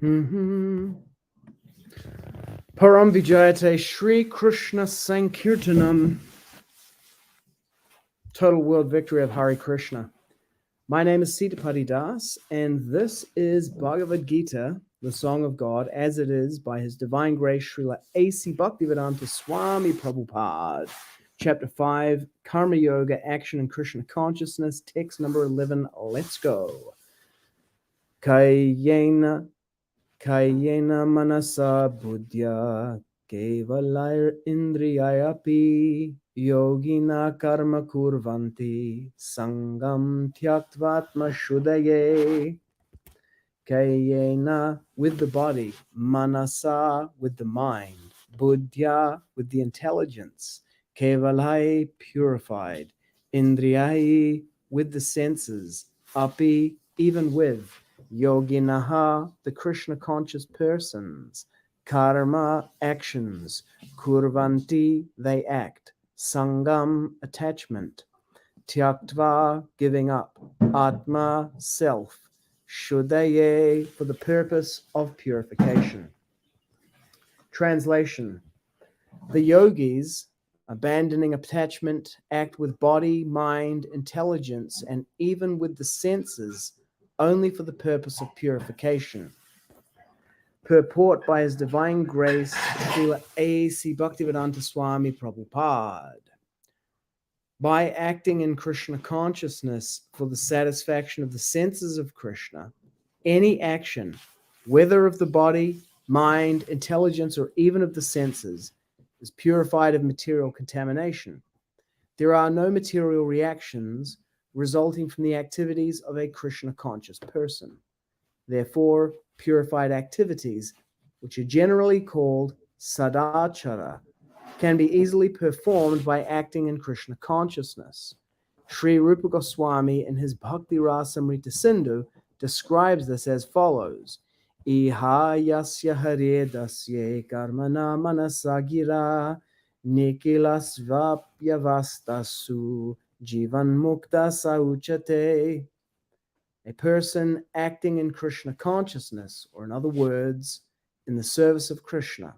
Param Vijayate Śrī Kṛṣṇa Sankirtanam. Total world victory of Hare Krishna. My name is Sitapati Das, and this is Bhagavad-gita, the Song of God, as it is by His Divine Grace Srila A.C. Bhakti-rasāmṛta-sindhu Prabhupada. Chapter 5, Karma Yoga, Action and Kṛṣṇa Consciousness, text number 11. Let's go. Kāyena manasā buddhyā kevalair indriyair yoginaḥ karma kurvanti saṅgam tyaktvātma-śuddhaye. Kāyena with the body, manasā with the mind, buddhyā with the intelligence, kevalair purified, indriyair with the senses, even with yoginaḥ, the Kṛṣṇa conscious persons, karma, actions, kurvanti, they act, saṅgam, attachment, tyaktvā, giving up, ātma, self, śuddhaye, for the purpose of purification. Translation: the yogis, abandoning attachment, act with body, mind, intelligence, and even with the senses, only for the purpose of purification. Purport by His Divine Grace, Srila A.C. Bhakti-rasāmṛta-sindhu Prabhupada. By acting in Kṛṣṇa consciousness for the satisfaction of the senses of Kṛṣṇa, any action, whether of the body, mind, intelligence, or even of the senses, is purified of material contamination. There are no material reactions resulting from the activities of a Kṛṣṇa conscious person. Therefore, purified activities, which are generally called sadācāra, can be easily performed by acting in Kṛṣṇa consciousness. Śrī Rūpa Gosvāmī in his Bhakti-rasāmṛta-sindhu describes this as follows: Iha yasya hare dasye karmana manasā gira nikilasvapyavastasu jivan mukta sauchate. A person acting in Kṛṣṇa consciousness, or in other words, in the service of Kṛṣṇa,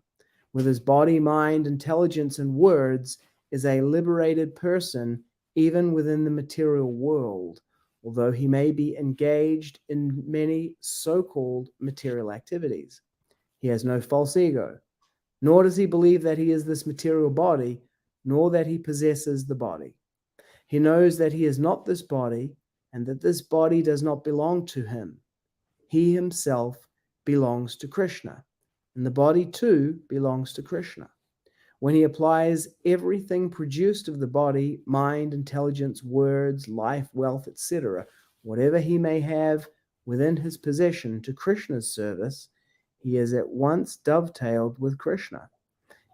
with his body, mind, intelligence, and words, is a liberated person even within the material world, although he may be engaged in many so-called material activities. He has no false ego, nor does he believe that he is this material body, nor that he possesses the body. He knows that he is not this body, and that this body does not belong to him. He himself belongs to Kṛṣṇa, and the body too belongs to Kṛṣṇa. When he applies everything produced of the body, mind, intelligence, words, life, wealth, etc., whatever he may have within his possession, to Kṛṣṇa's service, he is at once dovetailed with Kṛṣṇa.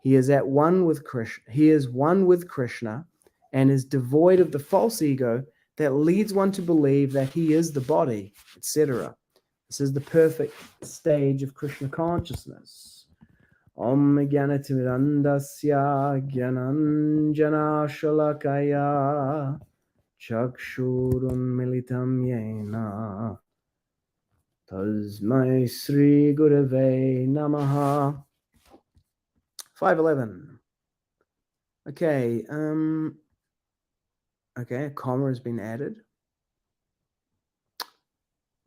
He is one with Kṛṣṇa, and is devoid of the false ego that leads one to believe that he is the body, etc. This is the perfect stage of Kṛṣṇa consciousness. Om Jnanatimidandasya Jnananjana Shalakaya Chakshurunmilitam Yena Tasmai Śrī Gurave Namaha. 511. Okay, a comma has been added.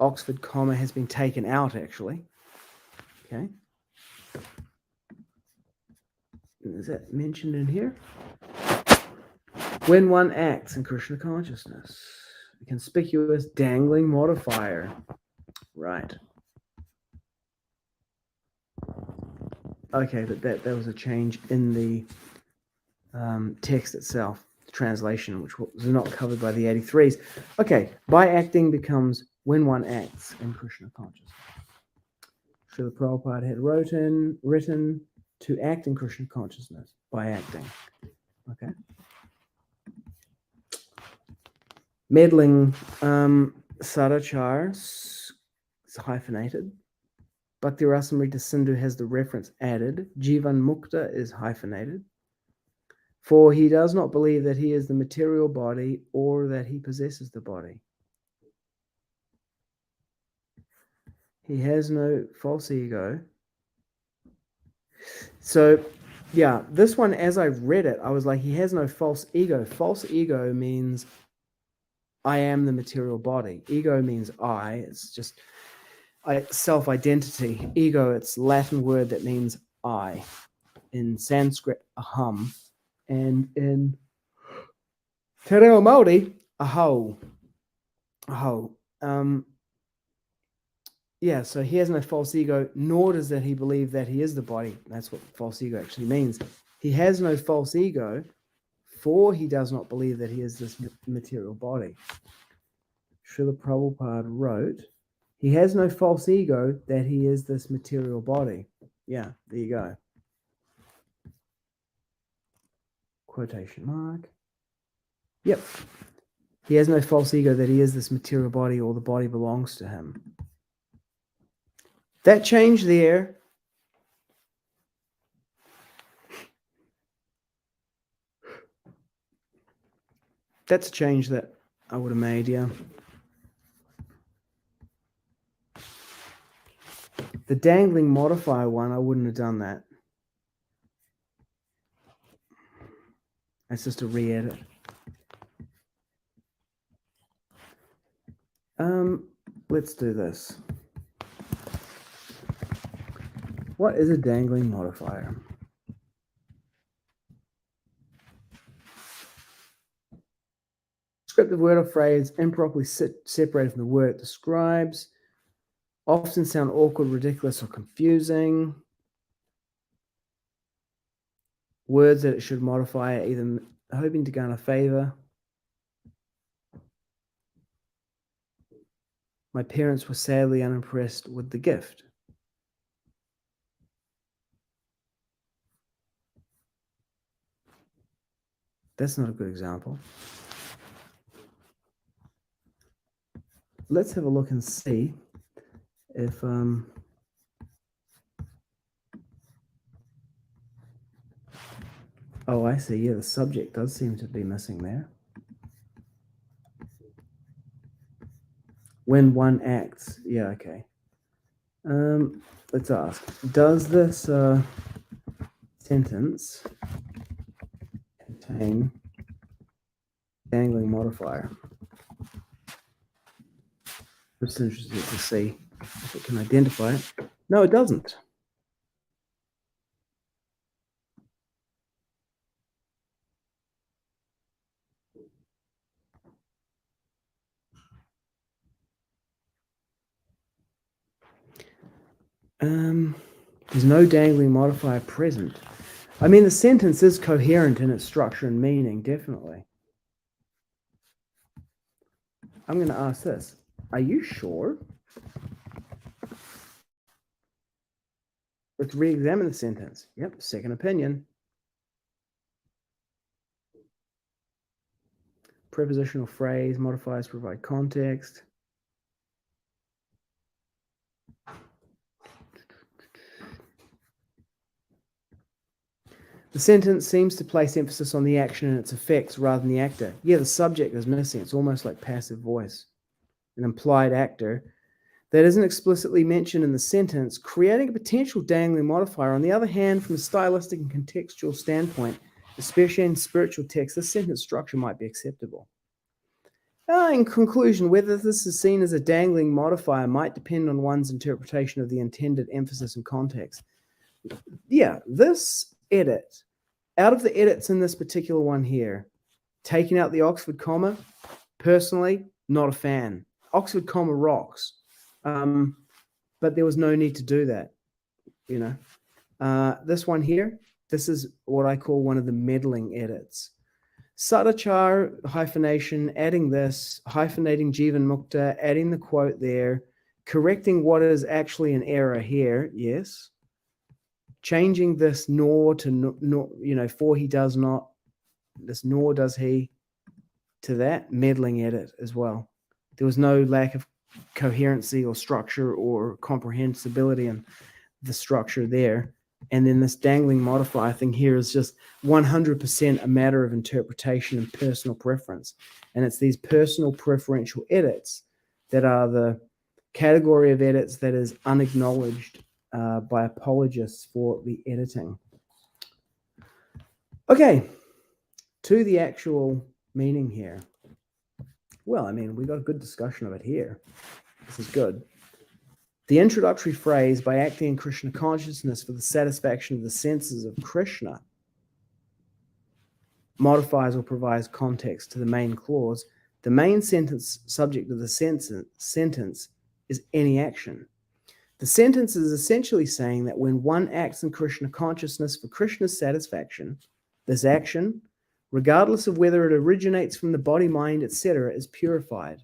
Oxford comma has been taken out, actually. Okay. Is that mentioned in here? When one acts in Kṛṣṇa consciousness, a conspicuous dangling modifier. Right. Okay, but that was a change in the text itself, the translation, which was not covered by the 83s. Okay, by acting becomes when one acts in Kṛṣṇa consciousness. Srila Prabhupada had written to act in Kṛṣṇa consciousness by acting. Okay. Meddling sadācāra is hyphenated. Bhakti-rasāmṛta-sindhu has the reference added. Jivan mukta is hyphenated. For he does not believe that he is the material body or that he possesses the body. He has no false ego. So, yeah, this one, as I read it, I was like, he has no false ego. False ego means I am the material body. Ego means I. It's just self-identity. Ego, it's a Latin word that means I. In Sanskrit, aham. And in Te Reo Māori, aho. Aho. Yeah, so he has no false ego, nor does that he believe that he is the body. That's what false ego actually means. He has no false ego, for he does not believe that he is this material body. Srila Prabhupada wrote, he has no false ego that he is this material body. Yeah, there you go. Quotation mark. Yep. He has no false ego that he is this material body or the body belongs to him. That change there, that's a change that I would have made, yeah. The dangling modifier one, I wouldn't have done that. That's just a re-edit. Let's do this. What is a dangling modifier? Descriptive word or phrase improperly separated from the word it describes. Often sound awkward, ridiculous, or confusing. Words that it should modify are either hoping to garner favor. My parents were sadly unimpressed with the gift. That's not a good example. Let's have a look and see if oh, I see. Yeah, the subject does seem to be missing there. When one acts. Yeah, okay. Let's ask, does this sentence contain dangling modifier? I'm just interested to see if it can identify it. No, it doesn't. There's no dangling modifier present. I mean, the sentence is coherent in its structure and meaning, definitely. I'm going to ask this. Are you sure? Let's re-examine the sentence. Yep, second opinion. Prepositional phrase, modifiers provide context. The sentence seems to place emphasis on the action and its effects rather than the actor. Yeah, the subject is missing. It's almost like passive voice. An implied actor that isn't explicitly mentioned in the sentence, creating a potential dangling modifier. On the other hand, from a stylistic and contextual standpoint, especially in spiritual texts, this sentence structure might be acceptable. In conclusion, whether this is seen as a dangling modifier might depend on one's interpretation of the intended emphasis and context. Yeah, this edit, out of the edits in this particular one here, taking out the Oxford comma, personally, not a fan. Oxford comma rocks. But there was no need to do that, you know. This one here, this is what I call one of the meddling edits. Sadācāra hyphenation, adding this, hyphenating Jivan Mukta, adding the quote there, correcting what is actually an error here, yes. Changing this nor to nor, you know, for he does not, this nor does he, to that, meddling edit as well. There was no lack of coherency or structure or comprehensibility in the structure there. And then this dangling modifier thing here is just 100% a matter of interpretation and personal preference. And it's these personal preferential edits that are the category of edits that is unacknowledged by apologists for the editing. Okay, to the actual meaning here. Well, I mean, we got a good discussion of it here. This is good. The introductory phrase, by acting in Kṛṣṇa consciousness for the satisfaction of the senses of Kṛṣṇa, modifies or provides context to the main clause. The main sentence subject of the sentence is any action. The sentence is essentially saying that when one acts in Kṛṣṇa consciousness for Kṛṣṇa's satisfaction, this action, regardless of whether it originates from the body, mind, etc., is purified.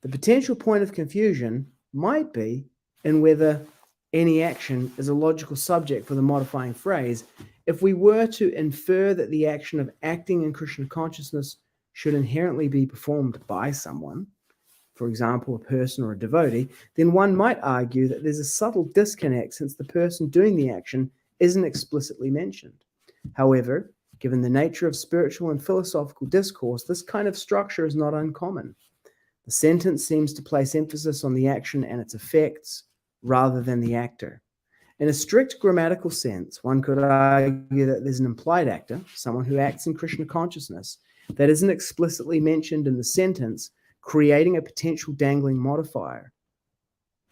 The potential point of confusion might be in whether any action is a logical subject for the modifying phrase. If we were to infer that the action of acting in Kṛṣṇa consciousness should inherently be performed by someone, for example, a person or a devotee, then one might argue that there's a subtle disconnect since the person doing the action isn't explicitly mentioned. However, given the nature of spiritual and philosophical discourse, this kind of structure is not uncommon. The sentence seems to place emphasis on the action and its effects rather than the actor. In a strict grammatical sense, one could argue that there's an implied actor, someone who acts in Kṛṣṇa consciousness, that isn't explicitly mentioned in the sentence, creating a potential dangling modifier.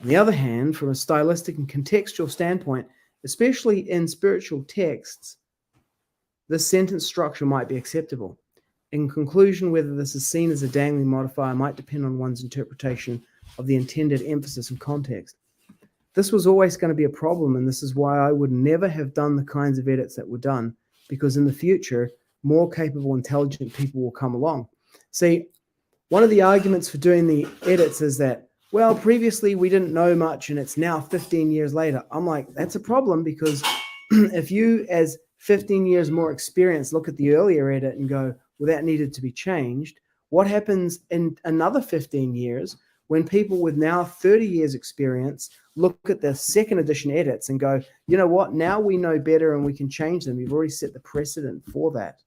On the other hand, from a stylistic and contextual standpoint, especially in spiritual texts, this sentence structure might be acceptable. In conclusion, whether this is seen as a dangling modifier might depend on one's interpretation of the intended emphasis and context. This was always going to be a problem, and this is why I would never have done the kinds of edits that were done, because in the future, more capable, intelligent people will come along. See, one of the arguments for doing the edits is that, well, previously we didn't know much, and it's now 15 years later. I'm like, that's a problem, because if you, as 15 years more experienced, look at the earlier edit and go, well, that needed to be changed. What happens in another 15 years when people with now 30 years experience look at the second edition edits and go, you know what, now we know better and we can change them. You've already set the precedent for that.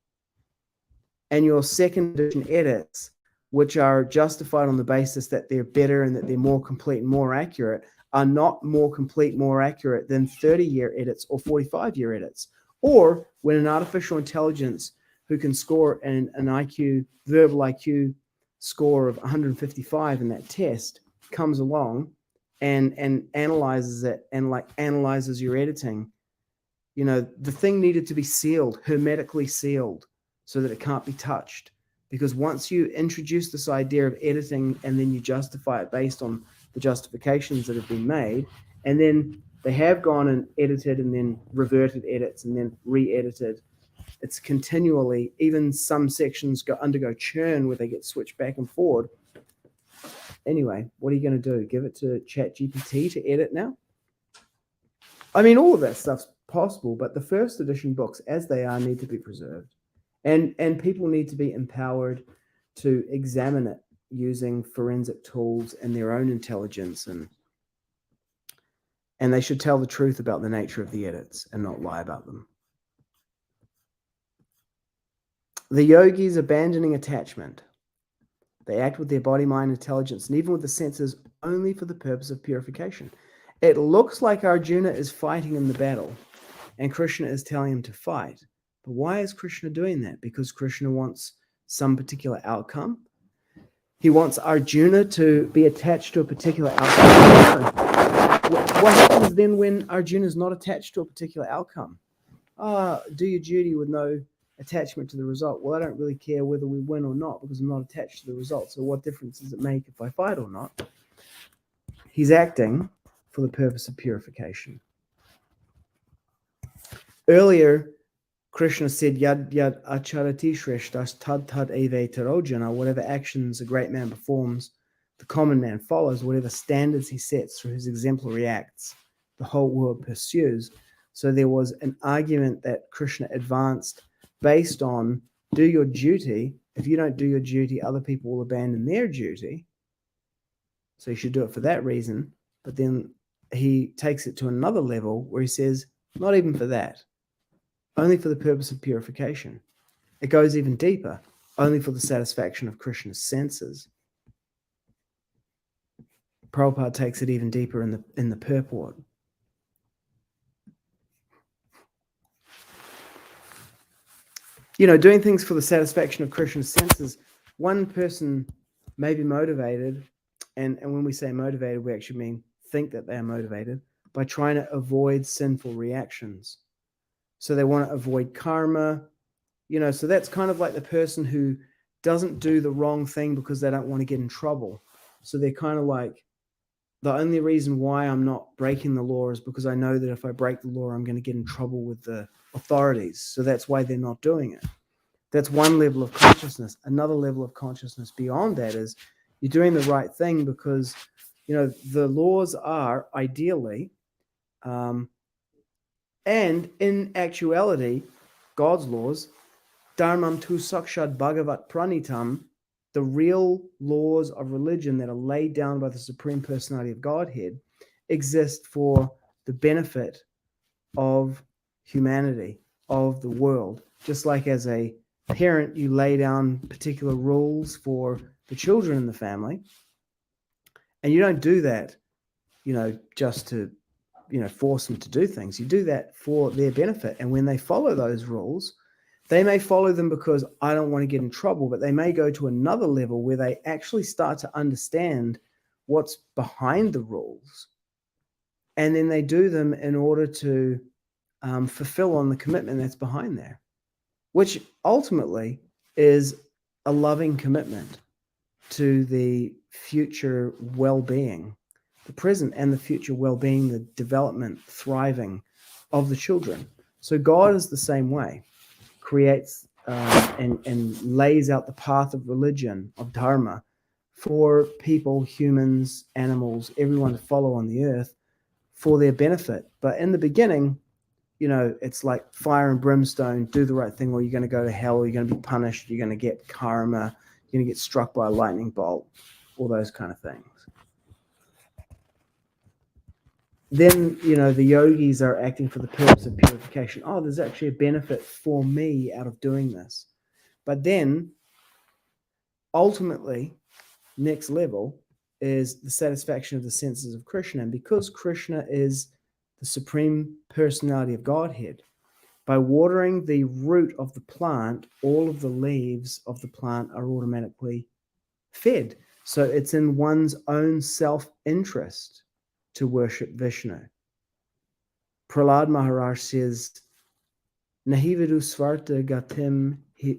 And your second edition edits, which are justified on the basis that they're better and that they're more complete and more accurate, are not more complete, more accurate than 30-year edits or 45-year edits. Or when an artificial intelligence who can score an IQ, verbal IQ score of 155 in that test comes along and analyzes it and analyzes your editing, you know, the thing needed to be sealed, hermetically sealed, so that it can't be touched. Because once you introduce this idea of editing and then you justify it based on the justifications that have been made, and then they have gone and edited and then reverted edits and then re-edited, it's continually, even some sections undergo churn where they get switched back and forward. Anyway, what are you going to do? Give it to ChatGPT to edit now? I mean, all of that stuff's possible, but the first edition books, as they are, need to be preserved. And people need to be empowered to examine it using forensic tools and their own intelligence, and they should tell the truth about the nature of the edits and not lie about them. The yogis abandoning attachment. They act with their body, mind, intelligence, and even with the senses only for the purpose of purification. It looks like Arjuna is fighting in the battle, and Kṛṣṇa is telling him to fight. But why is Kṛṣṇa doing that? Because Kṛṣṇa wants some particular outcome? He wants Arjuna to be attached to a particular outcome? What happens then when Arjuna is not attached to a particular outcome? Do your duty with no attachment to the result. Well, I don't really care whether we win or not because I'm not attached to the result. So what difference does it make if I fight or not? He's acting for the purpose of purification. Earlier, Kṛṣṇa said, Yad yad acharati shreshtas tad tad eve tarojana. Whatever actions a great man performs, the common man follows. Whatever standards he sets through his exemplary acts, the whole world pursues. So there was an argument that Kṛṣṇa advanced based on do your duty. If you don't do your duty, other people will abandon their duty. So you should do it for that reason. But then he takes it to another level where he says, not even for that, only for the purpose of purification. It goes even deeper, only for the satisfaction of Kṛṣṇa's senses. Prabhupada takes it even deeper in the Purport. Doing things for the satisfaction of Krishna's senses. One person may be motivated, and when we say motivated, we actually mean think that they are motivated by trying to avoid sinful reactions. So they want to avoid karma, so that's kind of like the person who doesn't do the wrong thing because they don't want to get in trouble. So they're kind of like, the only reason why I'm not breaking the law is because I know that if I break the law, I'm going to get in trouble with the authorities. So that's why they're not doing it. That's one level of consciousness. Another level of consciousness beyond that is you're doing the right thing because, the laws are ideally, and in actuality, God's laws, dharmam tu sakshad bhagavat pranitam, the real laws of religion that are laid down by the Supreme Personality of Godhead exist for the benefit of humanity, of the world. Just like as a parent, you lay down particular rules for the children in the family, and you don't do that, just to, force them to do things. You do that for their benefit. And when they follow those rules, they may follow them because I don't want to get in trouble, but they may go to another level where they actually start to understand what's behind the rules. And then they do them in order to fulfill on the commitment that's behind there, which ultimately is a loving commitment to the future well-being, the present and the future well-being, the development, thriving of the children. So God is the same way, creates and lays out the path of religion, of dharma, for people, humans, animals, everyone to follow on the earth for their benefit. But in the beginning, it's like fire and brimstone, do the right thing, or you're going to go to hell, or you're going to be punished, you're going to get karma, you're going to get struck by a lightning bolt, all those kind of things. Then, the yogis are acting for the purpose of purification. Oh, there's actually a benefit for me out of doing this. But then, ultimately, next level is the satisfaction of the senses of Kṛṣṇa. And because Kṛṣṇa is the Supreme Personality of Godhead, by watering the root of the plant, all of the leaves of the plant are automatically fed. So it's in one's own self-interest to worship Vishnu. Prahlad Maharaj says, Nahividu svarta gatim hi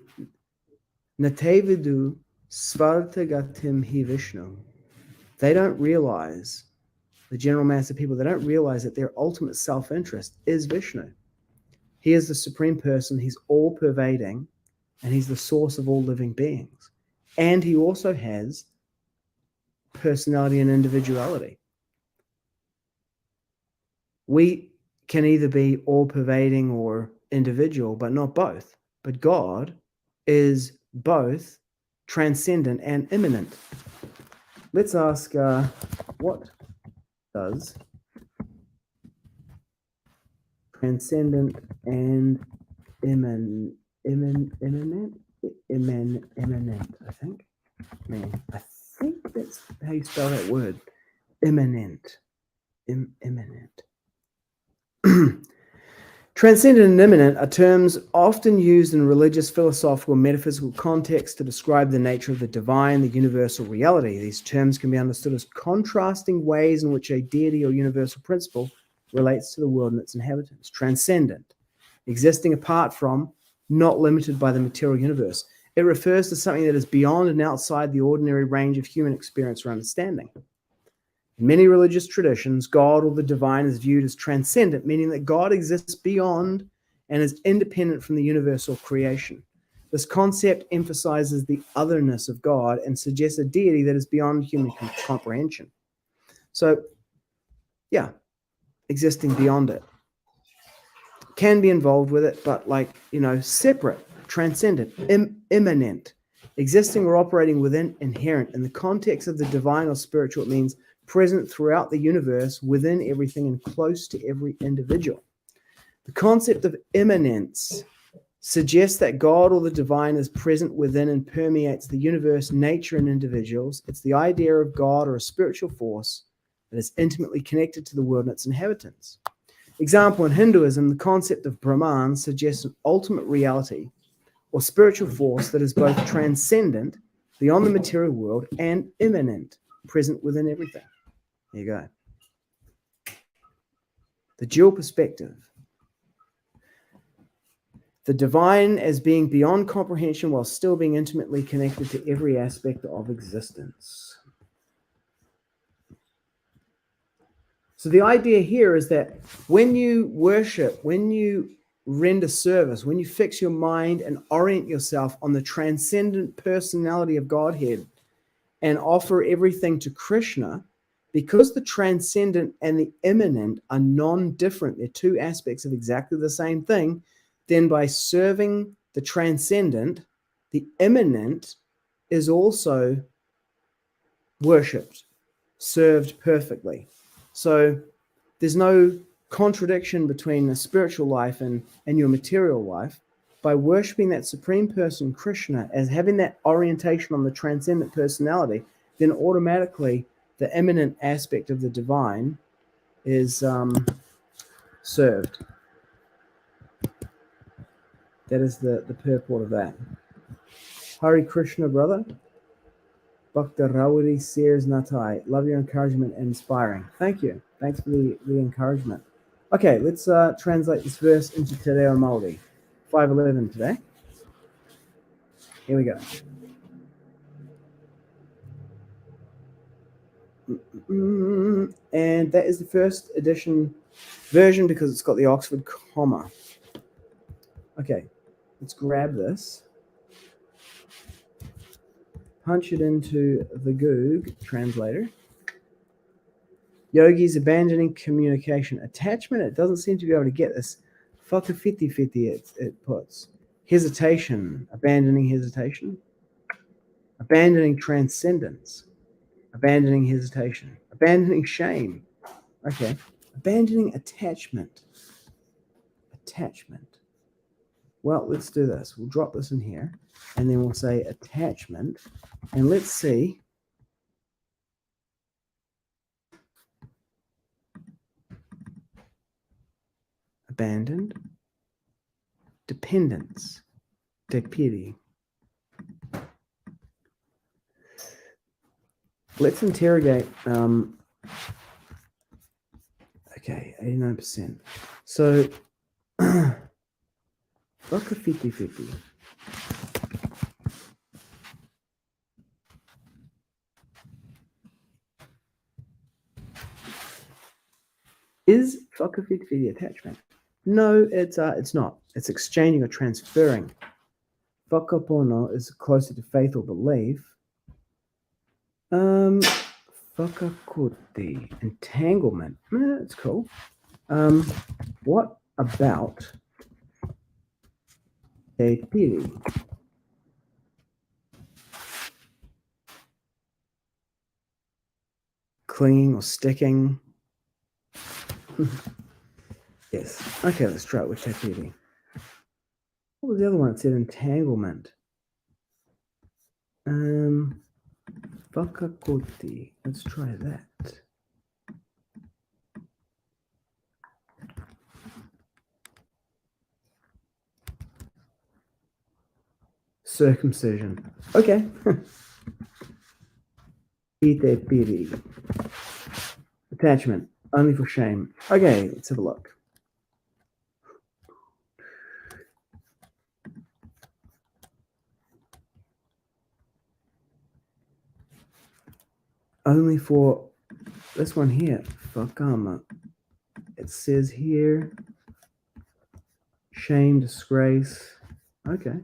Natevidu svarta gatim hi Vishnu. They don't realize, the general mass of people, they don't realize that their ultimate self-interest is Vishnu. He is the Supreme Person, he's all-pervading, and he's the source of all living beings. And he also has personality and individuality. We can either be all-pervading or individual, but not both. But God is both transcendent and immanent. Let's ask, what does transcendent and immanent, I think. Man, I think that's how you spell that word. Immanent. Immanent. Transcendent and immanent are terms often used in religious, philosophical, metaphysical contexts to describe the nature of the divine, the universal reality. These terms can be understood as contrasting ways in which a deity or universal principle relates to the world and its inhabitants. Transcendent, existing apart from, not limited by the material universe. It refers to something that is beyond and outside the ordinary range of human experience or understanding. In many religious traditions, God or the divine is viewed as transcendent, meaning that God exists beyond and is independent from the universal creation. This concept emphasizes the otherness of God and suggests a deity that is beyond human comprehension. So, yeah, existing beyond it. Can be involved with it, but separate, transcendent, immanent, existing or operating within, inherent. In the context of the divine or spiritual, it means present throughout the universe, within everything, and close to every individual. The concept of immanence suggests that God or the divine is present within and permeates the universe, nature, and individuals. It's the idea of God or a spiritual force that is intimately connected to the world and its inhabitants. Example, in Hinduism, the concept of Brahman suggests an ultimate reality or spiritual force that is both transcendent, beyond the material world, and immanent, present within everything. There you go. The dual perspective. The divine as being beyond comprehension while still being intimately connected to every aspect of existence. So the idea here is that when you worship, when you render service, when you fix your mind and orient yourself on the transcendent personality of Godhead and offer everything to Kṛṣṇa, because the transcendent and the immanent are non-different, they're two aspects of exactly the same thing, then by serving the transcendent, the immanent is also worshipped, served perfectly. So there's no contradiction between a spiritual life and your material life. By worshipping that supreme person, Kṛṣṇa, as having that orientation on the transcendent personality, then automatically the immanent aspect of the divine is served. That is the purport of that. Hare Krishna, brother. Bhakta Rawari Sears Natai. Love your encouragement and inspiring. Thank you. Thanks for the encouragement. Okay, let's translate this verse into Te Reo Māori. 5:11 today. Here we go. And that is the first edition version because it's got the Oxford comma. Okay, let's grab this. Punch it into the Goog translator. Yogis abandoning communication. Attachment, it doesn't seem to be able to get this. Whakawhiti it puts. Hesitation, abandoning hesitation. Abandoning transcendence. Abandoning hesitation. Abandoning shame. Okay. Abandoning attachment. Attachment. Well, let's do this. We'll drop this in here. And then we'll say attachment. And let's see. Abandoned. Dependence. Depiri. Let's interrogate. Okay, 89%. So, Whakawhiti. Is whakawhiti attachment? No, it's not. It's exchanging or transferring. Whakapono is closer to faith or belief. Whakakote, entanglement. That's cool. What about te piri? Clinging or sticking. Yes. Okay, let's try it with te piri. What was the other one? It said entanglement. Whakakote. Let's try that. Circumcision. Okay. Ite piri. Attachment. Only for shame. Okay, let's have a look. Only for this one here, whakama. It says here, shame, disgrace. Okay,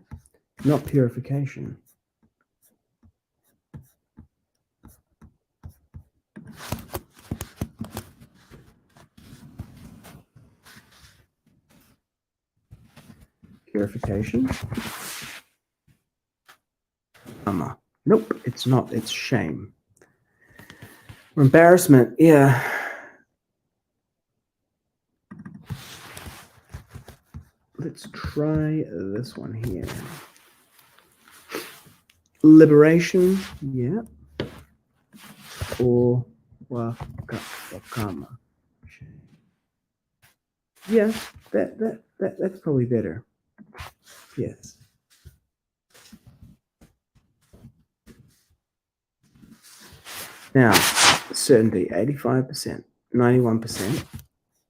not purification. Purification. Nope, it's not. It's shame. Or embarrassment. Yeah. let's try this one here. Liberation, yeah. Or karma. Yeah, that's probably better. Yes. Now, certainty, 85%, 91%.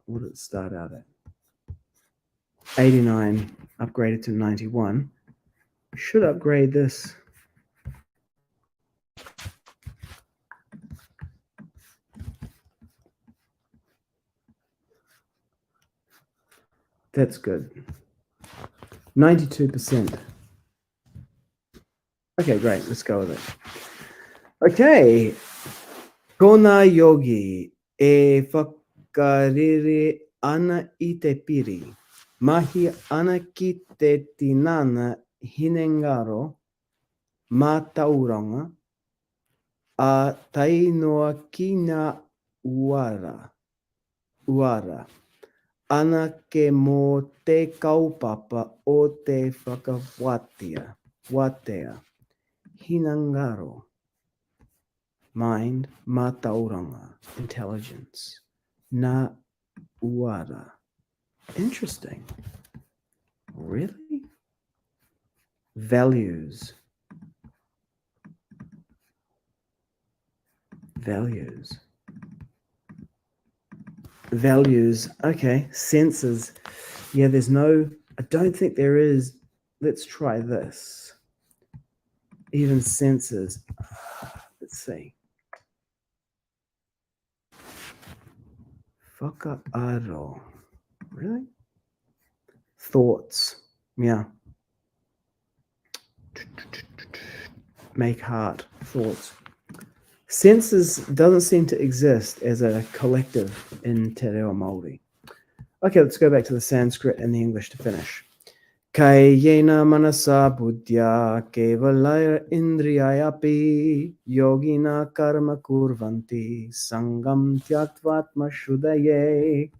What did it start out at? 89 upgraded to 91. Should upgrade this. That's good. 92%. Okay, great. Let's go with it. Okay. Kona yogi e whakarere ana i te piri. Mahi ana ki te tinana hinengaro mā tauranga a tainoa ki ngā uara. Ana ke mō te kaupapa o te whakawatea. Hinengaro. Mind, mā tauranga. Intelligence. Nā uara. Interesting. Really? Values. Okay. Senses. Yeah, there's no, I don't think there is. Let's try this. Even senses. Let's see. Whakaaro. Really? Thoughts. Yeah. Make heart. Thoughts. Senses doesn't seem to exist as a collective in Te Reo Māori. Okay, let's go back to the Sanskrit and the English to finish. Kāyena manasā buddhyā kevalair indriyair yoginaḥ karma kurvanti saṅgam tyaktvātma-śuddhaye.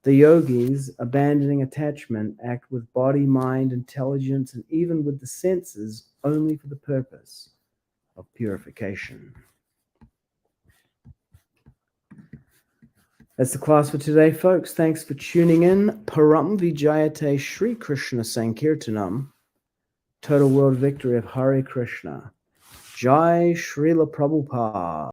The yogis, abandoning attachment, act with body, mind, intelligence, and even with the senses only for the purpose of purification. That's the class for today, folks. Thanks for tuning in. Param Vijayate Śrī Kṛṣṇa Sankirtanam. Total world victory of Hare Krishna. Jai Srila Prabhupada.